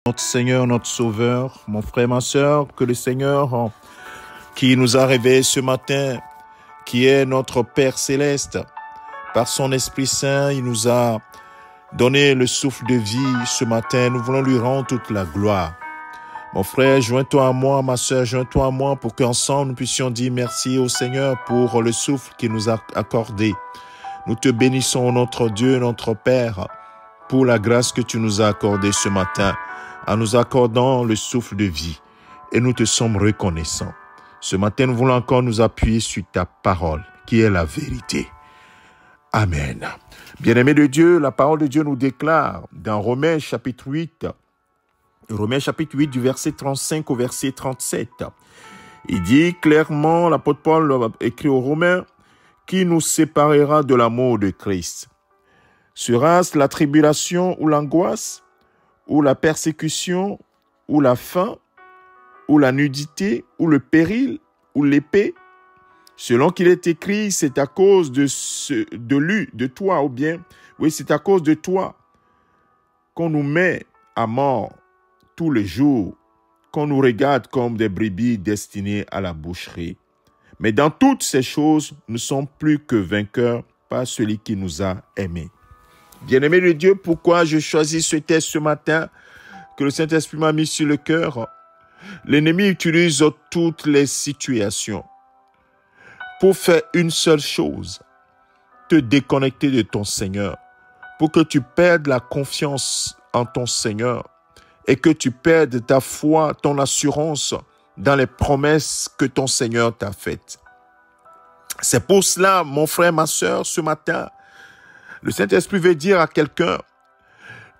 Notre Seigneur, notre Sauveur, mon frère, ma sœur, que le Seigneur qui nous a réveillés ce matin, qui est notre Père Céleste, par son Esprit Saint, il nous a donné le souffle de vie ce matin. Nous voulons lui rendre toute la gloire. Mon frère, joins-toi à moi, ma sœur, joins-toi à moi pour qu'ensemble nous puissions dire merci au Seigneur pour le souffle qu'il nous a accordé. Nous te bénissons, notre Dieu, notre Père, pour la grâce que tu nous as accordée ce matin, en nous accordant le souffle de vie. Et nous te sommes reconnaissants. Ce matin, nous voulons encore nous appuyer sur ta parole, qui est la vérité. Amen. Bien-aimés de Dieu, la parole de Dieu nous déclare dans Romains chapitre 8, du verset 35 au verset 37. Il dit clairement, l'apôtre Paul écrit aux Romains, qui nous séparera de l'amour de Christ? Sera-ce la tribulation ou l'angoisse, ou la persécution, ou la faim, ou la nudité, ou le péril, ou l'épée? Selon qu'il est écrit, c'est à cause de toi, ou bien, oui, c'est à cause de toi qu'on nous met à mort tous les jours, qu'on nous regarde comme des brebis destinées à la boucherie. Mais dans toutes ces choses, nous ne sommes plus que vainqueurs par celui qui nous a aimés. Bien-aimé de Dieu, pourquoi je choisis ce texte ce matin que le Saint-Esprit m'a mis sur le cœur? L'ennemi utilise toutes les situations pour faire une seule chose, te déconnecter de ton Seigneur, pour que tu perdes la confiance en ton Seigneur et que tu perdes ta foi, ton assurance dans les promesses que ton Seigneur t'a faites. C'est pour cela, mon frère, ma sœur, ce matin, le Saint-Esprit veut dire à quelqu'un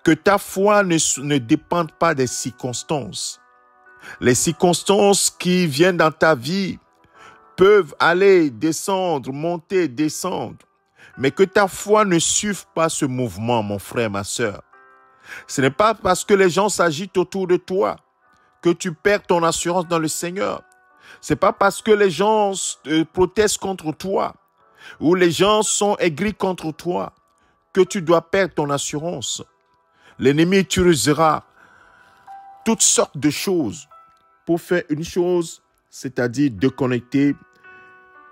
que ta foi ne dépend pas des circonstances. Les circonstances qui viennent dans ta vie peuvent aller, descendre, monter, descendre. Mais que ta foi ne suive pas ce mouvement, mon frère, ma sœur. Ce n'est pas parce que les gens s'agitent autour de toi que tu perds ton assurance dans le Seigneur. Ce n'est pas parce que les gens protestent contre toi ou les gens sont aigris contre toi que tu dois perdre ton assurance. L'ennemi utilisera toutes sortes de choses pour faire une chose, c'est-à-dire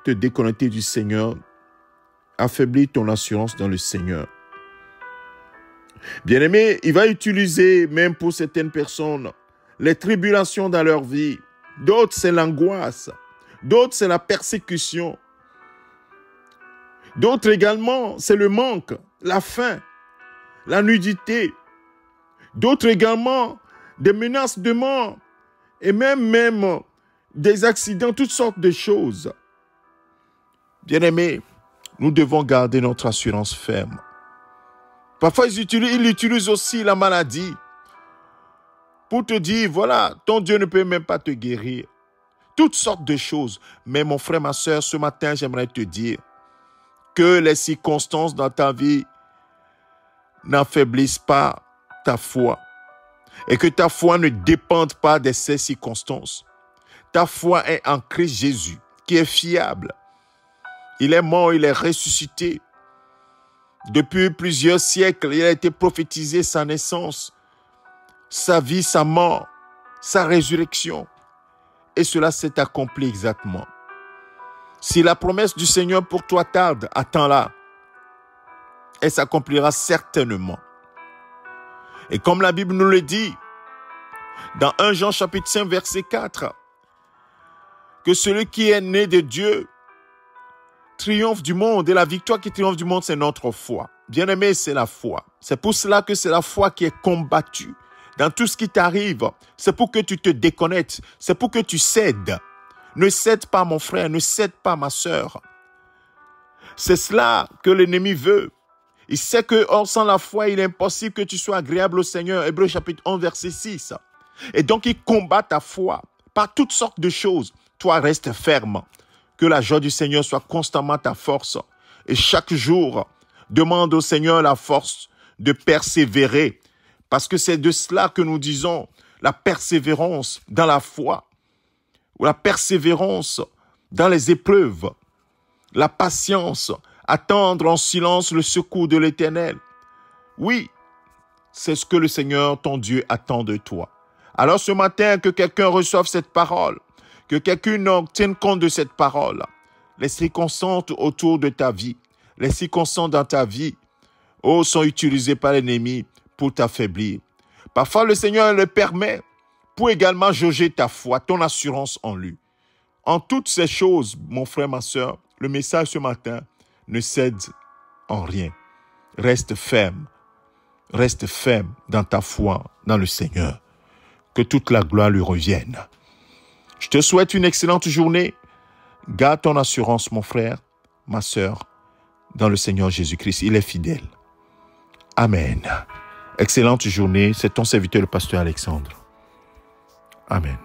te déconnecter du Seigneur, affaiblir ton assurance dans le Seigneur. Bien-aimé, il va utiliser, même pour certaines personnes, les tribulations dans leur vie. D'autres, c'est l'angoisse. D'autres, c'est la persécution. D'autres également, c'est le manque, la faim, la nudité. D'autres également, des menaces de mort et même des accidents, toutes sortes de choses. Bien-aimés, nous devons garder notre assurance ferme. Parfois, ils utilisent aussi la maladie pour te dire, voilà, ton Dieu ne peut même pas te guérir. Toutes sortes de choses. Mais mon frère, ma sœur, ce matin, j'aimerais te dire que les circonstances dans ta vie n'affaiblissent pas ta foi. Et que ta foi ne dépende pas de ces circonstances. Ta foi est en Christ Jésus, qui est fiable. Il est mort, il est ressuscité. Depuis plusieurs siècles, il a été prophétisé sa naissance, sa vie, sa mort, sa résurrection. Et cela s'est accompli exactement. Si la promesse du Seigneur pour toi tarde, attends-la. Elle s'accomplira certainement. Et comme la Bible nous le dit, dans 1 Jean chapitre 5, verset 4, que celui qui est né de Dieu triomphe du monde, et la victoire qui triomphe du monde, c'est notre foi. Bien-aimé, c'est la foi. C'est pour cela que c'est la foi qui est combattue. Dans tout ce qui t'arrive, c'est pour que tu te déconnectes, c'est pour que tu cèdes. Ne cède pas, mon frère, ne cède pas, ma sœur. C'est cela que l'ennemi veut. Il sait que, hors sans la foi, il est impossible que tu sois agréable au Seigneur. Hébreux chapitre 11, verset 6. Et donc, il combat ta foi par toutes sortes de choses. Toi, reste ferme. Que la joie du Seigneur soit constamment ta force. Et chaque jour, demande au Seigneur la force de persévérer. Parce que c'est de cela que nous disons la persévérance dans la foi. Ou la persévérance dans les épreuves. La patience, attendre en silence le secours de l'Éternel. Oui, c'est ce que le Seigneur, ton Dieu, attend de toi. Alors ce matin, que quelqu'un reçoive cette parole, que quelqu'un tienne compte de cette parole. Les circonstances autour de ta vie, les circonstances dans ta vie, sont utilisées par l'ennemi pour t'affaiblir. Parfois, le Seigneur le permet pour également jauger ta foi, ton assurance en lui. En toutes ces choses, mon frère, ma soeur, le message ce matin ne cède en rien. Reste ferme dans ta foi, dans le Seigneur. Que toute la gloire lui revienne. Je te souhaite une excellente journée. Garde ton assurance, mon frère, ma soeur, dans le Seigneur Jésus-Christ. Il est fidèle. Amen. Excellente journée. C'est ton serviteur, le pasteur Alexandre. Amen.